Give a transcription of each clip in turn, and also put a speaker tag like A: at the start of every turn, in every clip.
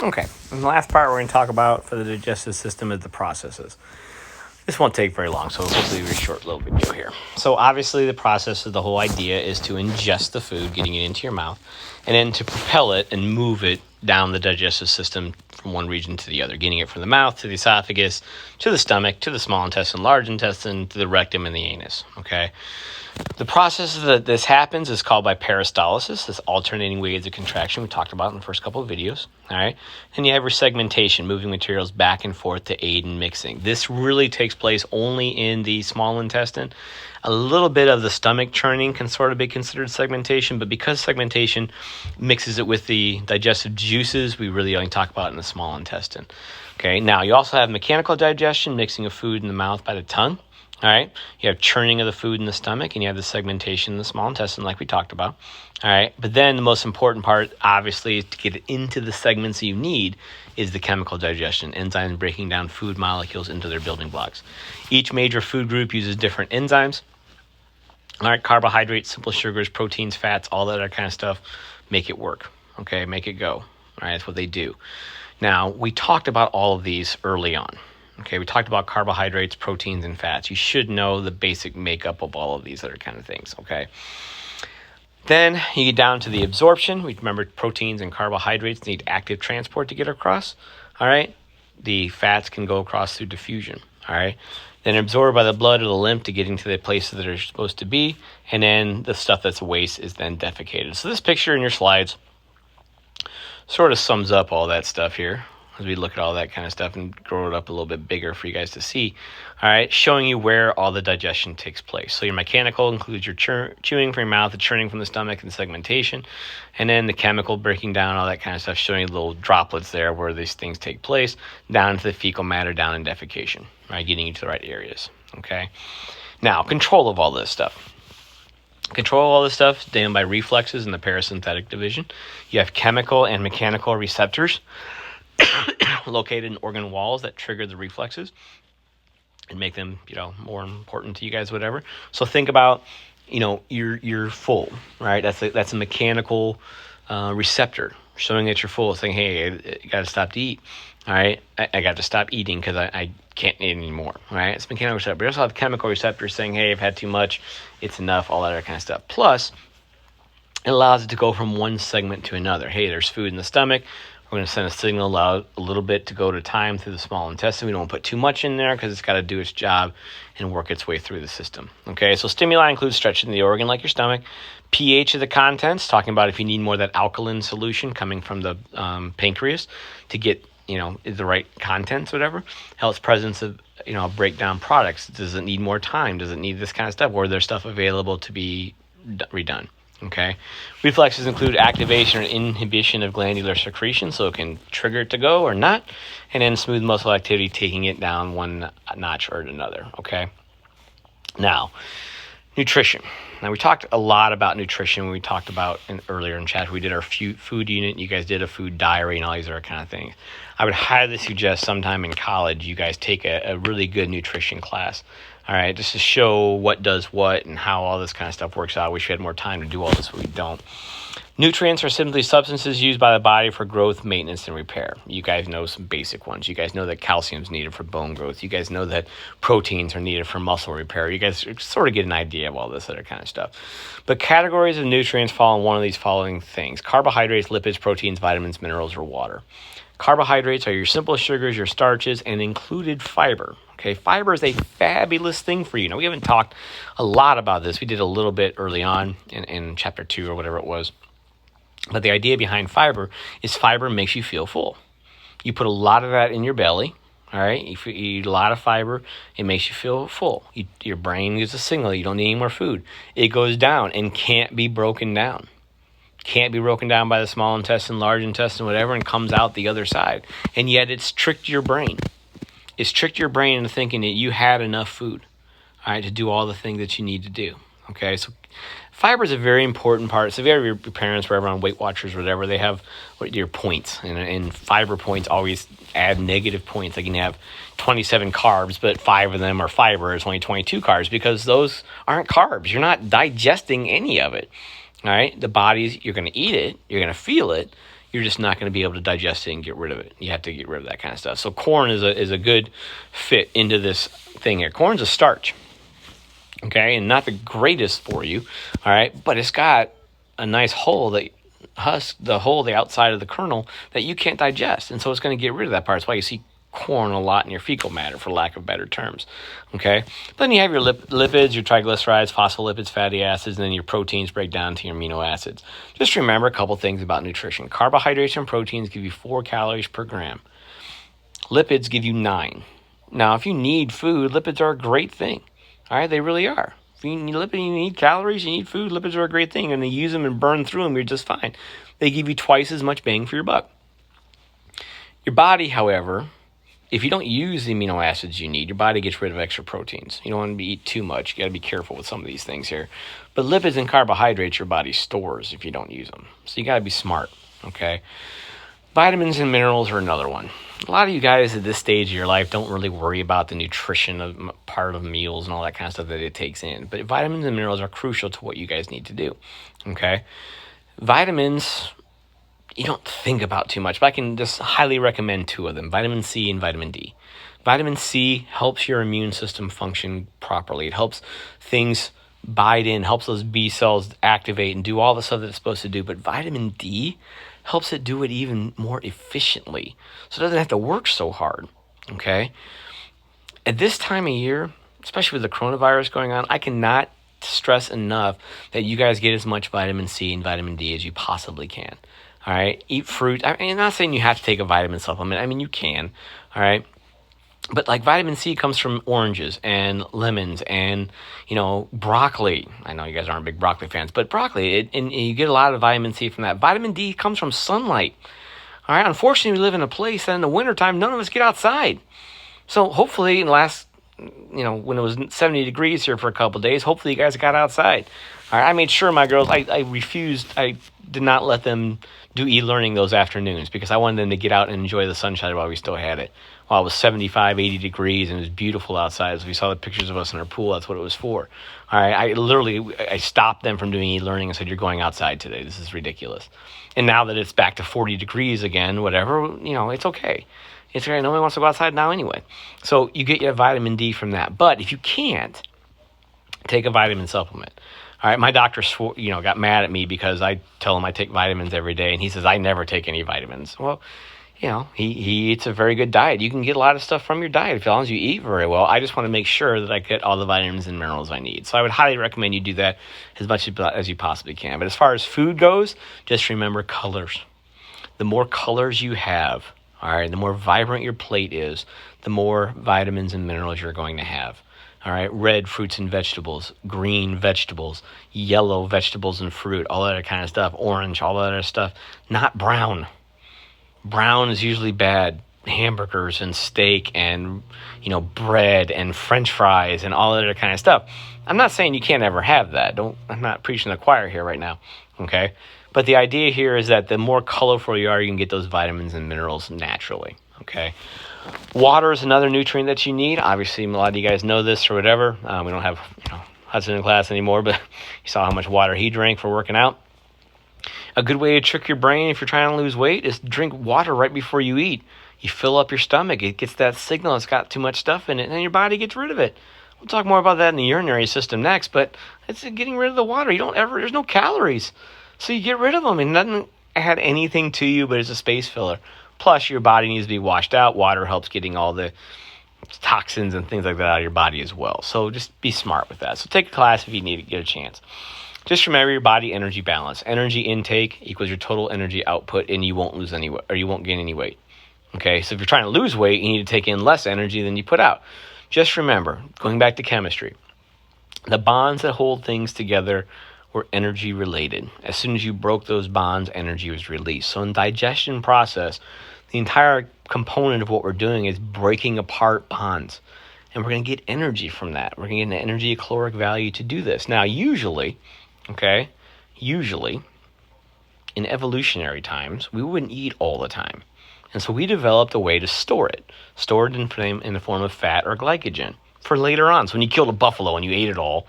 A: Okay, and the last part we're going to talk about for the digestive system is the processes. This won't take very long, so hopefully we're a short little video here. So obviously the process of the whole idea is to ingest the food, getting it into your mouth, and then to propel it and move it down the digestive system from one region to the other, getting it from the mouth to the esophagus, to the stomach, to the small intestine, large intestine, to the rectum and the anus, okay? The process that this happens is called by peristalsis, this alternating waves of contraction we talked about in the first couple of videos, all right? And you have your segmentation, moving materials back and forth to aid in mixing. This really takes place only in the small intestine. A little bit of the stomach churning can sort of be considered segmentation, but because segmentation mixes it with the digestive juices, we really only talk about it in the small intestine. Okay, now you also have mechanical digestion, mixing of food in the mouth by the tongue. All right, you have churning of the food in the stomach, and you have the segmentation in the small intestine like we talked about. All right, but then the most important part, obviously, to get it into the segments you need is the chemical digestion, enzymes breaking down food molecules into their building blocks. Each major food group uses different enzymes. All right, carbohydrates, simple sugars, proteins, fats, all that other kind of stuff, make it work, okay, make it go. All right, that's what they do. Now, we talked about all of these early on. Okay, we talked about carbohydrates, proteins, and fats. You should know the basic makeup of all of these other kind of things, okay? Then you get down to the absorption. We remember proteins and carbohydrates need active transport to get across, all right? The fats can go across through diffusion, all right? Then absorbed by the blood or the lymph to get into the places that are supposed to be, and then the stuff that's waste is then defecated. So this picture in your slides sort of sums up all that stuff here, as we look at all that kind of stuff and grow it up a little bit bigger for you guys to see, all right, showing you where all the digestion takes place. So your mechanical includes your chewing from your mouth, the churning from the stomach, and segmentation, and then the chemical breaking down, all that kind of stuff, showing you little droplets there where these things take place, down into the fecal matter, down in defecation, right, getting you to the right areas, okay? Now, control of all this stuff. Control all this stuff is done by reflexes in the parasympathetic division. You have chemical and mechanical receptors located in organ walls that trigger the reflexes and make them, more important to you guys, whatever. So think about, you're full, right? That's a mechanical receptor showing that you're full, saying, hey, I got to stop to eat, all right? I got to stop eating because I can't eat anymore, right? It's mechanical receptor. We also have chemical receptors saying, hey, I've had too much, it's enough, all that other kind of stuff. Plus, it allows it to go from one segment to another. Hey, there's food in the stomach. We're going to send a signal, allow a little bit to go to time through the small intestine. We don't put too much in there because it's got to do its job and work its way through the system. Okay, so stimuli include stretching the organ like your stomach. pH of the contents, talking about if you need more of that alkaline solution coming from the pancreas to get, the right contents, whatever. Helps presence of, breakdown products. Does it need more time? Does it need this kind of stuff? Or there's stuff available to be redone? Okay, reflexes include activation or inhibition of glandular secretion, so it can trigger it to go or not, and then smooth muscle activity, taking it down one notch or another. Okay, now nutrition. Now we talked a lot about nutrition when we talked about earlier in chat. We did our food unit. You guys did a food diary and all these other kind of things. I would highly suggest sometime in college you guys take a really good nutrition class. All right, just to show what does what and how all this kind of stuff works out. I wish we had more time to do all this, but we don't. Nutrients are simply substances used by the body for growth, maintenance, and repair. You guys know some basic ones. You guys know that calcium is needed for bone growth. You guys know that proteins are needed for muscle repair. You guys sort of get an idea of all this other kind of stuff. But categories of nutrients fall in one of these following things: carbohydrates, lipids, proteins, vitamins, minerals, or water. Carbohydrates are your simple sugars, your starches, and included fiber. Okay, fiber is a fabulous thing for you. Now, we haven't talked a lot about this. We did a little bit early on in chapter 2 or whatever it was. But the idea behind fiber is fiber makes you feel full. You put a lot of that in your belly, all right? If you eat a lot of fiber, it makes you feel full. Your brain gives a signal you don't need any more food. It goes down and can't be broken down. Can't be broken down by the small intestine, large intestine, whatever, and comes out the other side. And yet it's tricked your brain. It's tricked your brain into thinking that you had enough food, all right, to do all the things that you need to do. Okay, so fiber is a very important part. So if you have your parents, wherever on Weight Watchers, whatever, they have your points, and fiber points always add negative points. Like you can have 27 carbs, but 5 of them are fiber. It's only 22 carbs because those aren't carbs. You're not digesting any of it. All right, the body's, you're going to eat it, you're going to feel it, you're just not going to be able to digest it and get rid of it. You have to get rid of that kind of stuff. So corn is a good fit into this thing here. Corn's a starch, okay, and not the greatest for you, all right, but it's got a nice hole that the outside of the kernel that you can't digest, and so it's going to get rid of that part. That's why you see corn a lot in your fecal matter, for lack of better terms. Okay, then you have your lipids, your triglycerides, phospholipids, fatty acids, and then your proteins break down to your amino acids. Just remember a couple things about nutrition. Carbohydrates and proteins give you 4 calories per gram. Lipids give you 9. Now, if you need food, lipids are a great thing. All right, they really are. If you need lipid, you need calories, you need food, lipids are a great thing. And to use them and burn through them, you're just fine. They give you twice as much bang for your buck. Your body, however, if you don't use the amino acids you need, your body gets rid of extra proteins. You don't want to eat too much. You got to be careful with some of these things here. But lipids and carbohydrates your body stores if you don't use them. So you got to be smart, okay? Vitamins and minerals are another one. A lot of you guys at this stage of your life don't really worry about the nutrition of part of meals and all that kind of stuff that it takes in. But vitamins and minerals are crucial to what you guys need to do, okay? Vitamins, you don't think about too much, but I can just highly recommend 2 of them, vitamin C and vitamin D. Vitamin C helps your immune system function properly. It helps things bite in, helps those B cells activate and do all the stuff that it's supposed to do. But vitamin D helps it do it even more efficiently, so it doesn't have to work so hard, okay? At this time of year, especially with the coronavirus going on, I cannot stress enough that you guys get as much vitamin C and vitamin D as you possibly can. All right, eat fruit. I'm not saying you have to take a vitamin supplement. I mean, you can, all right? But like vitamin C comes from oranges and lemons and, broccoli. I know you guys aren't big broccoli fans, but broccoli, and you get a lot of vitamin C from that. Vitamin D comes from sunlight, all right? Unfortunately, we live in a place that in the wintertime, none of us get outside. So hopefully in the last, when it was 70 degrees here for a couple of days, hopefully you guys got outside. All right, I made sure my girls, I did not let them do e-learning those afternoons because I wanted them to get out and enjoy the sunshine while we still had it. While it was 75, 80 degrees and it was beautiful outside. As we saw the pictures of us in our pool, that's what it was for. All right, I stopped them from doing e-learning and said, you're going outside today. This is ridiculous. And now that it's back to 40 degrees again, whatever, it's okay. It's okay. Nobody wants to go outside now anyway. So you get your vitamin D from that. But if you can't, take a vitamin supplement. All right, my doctor got mad at me because I tell him I take vitamins every day, and he says I never take any vitamins. Well, he eats a very good diet. You can get a lot of stuff from your diet as long as you eat very well. I just want to make sure that I get all the vitamins and minerals I need. So I would highly recommend you do that as much as you possibly can. But as far as food goes, just remember colors. The more colors you have, all right, the more vibrant your plate is, the more vitamins and minerals you're going to have. All right, red fruits and vegetables, green vegetables, yellow vegetables and fruit, all that kind of stuff, orange, all that other stuff, not brown. Brown is usually bad. Hamburgers and steak and, bread and French fries and all that other kind of stuff. I'm not saying you can't ever have that. I'm not preaching the choir here right now, okay? But the idea here is that the more colorful you are, you can get those vitamins and minerals naturally, okay? Water is another nutrient that you need. Obviously, a lot of you guys know this or whatever. We don't have Hudson in class anymore, but you saw how much water he drank for working out. A good way to trick your brain if you're trying to lose weight is drink water right before you eat. You fill up your stomach. It gets that signal it's got too much stuff in it, and then your body gets rid of it. We'll talk more about that in the urinary system next, but it's getting rid of the water. There's no calories. So you get rid of them. It doesn't add anything to you, but it's a space filler. Plus, your body needs to be washed out. Water helps getting all the toxins and things like that out of your body as well. So just be smart with that. So take a class if you need to get a chance. Just remember your body energy balance. Energy intake equals your total energy output, and you won't lose any weight, or you won't gain any weight. Okay, so if you're trying to lose weight, you need to take in less energy than you put out. Just remember, going back to chemistry, the bonds that hold things together were energy related. As soon as you broke those bonds, energy was released. So in digestion process, the entire component of what we're doing is breaking apart bonds. And we're going to get energy from that. We're going to get an energy caloric value to do this. Now, usually, in evolutionary times, we wouldn't eat all the time. And so we developed a way to store it in the form of fat or glycogen for later on. So when you killed a buffalo and you ate it all,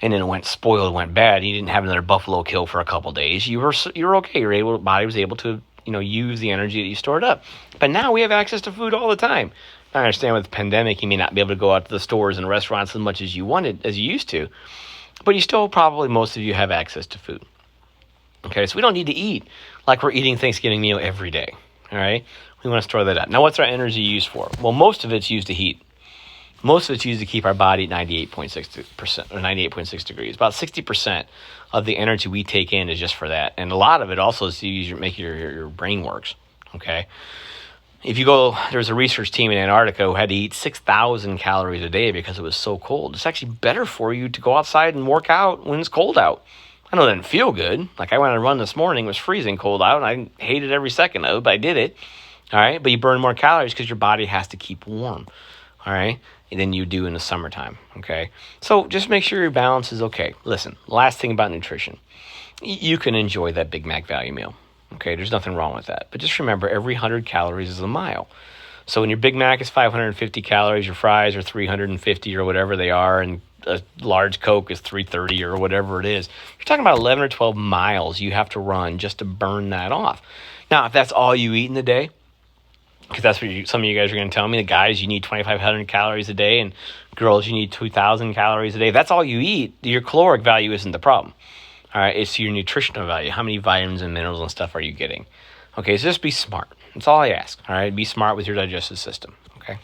A: and then it went spoiled, went bad, you didn't have another buffalo kill for a couple days, you were okay. Your body was able to use the energy that you stored up. But now we have access to food all the time. I understand with the pandemic, you may not be able to go out to the stores and restaurants as much as you used to, but you still probably, most of you have access to food. Okay, so we don't need to eat like we're eating Thanksgiving meal every day. All right, we want to store that up. Now, what's our energy used for? Well, most of it's used to heat. Most of it's used to keep our body at 98.6% or 98.6 degrees. About 60% of the energy we take in is just for that. And a lot of it also is to make your brain works, okay? If you go, there's a research team in Antarctica who had to eat 6,000 calories a day because it was so cold. It's actually better for you to go outside and work out when it's cold out. I know it didn't feel good. Like I went on a run this morning, it was freezing cold out, and I hated every second of it, but I did it, all right? But you burn more calories because your body has to keep warm, all right, than you do in the summertime, okay? So just make sure your balance is okay. Listen, last thing about nutrition. You can enjoy that Big Mac value meal, okay? There's nothing wrong with that. But just remember, every 100 calories is a mile. So when your Big Mac is 550 calories, your fries are 350 or whatever they are, and a large Coke is 330 or whatever it is, you're talking about 11 or 12 miles you have to run just to burn that off. Now, if that's all you eat in the day, because that's what some of you guys are going to tell me. The guys, you need 2,500 calories a day, and girls, you need 2,000 calories a day. If that's all you eat, your caloric value isn't the problem. All right, it's your nutritional value. How many vitamins and minerals and stuff are you getting? Okay, so just be smart. That's all I ask. All right, be smart with your digestive system. Okay.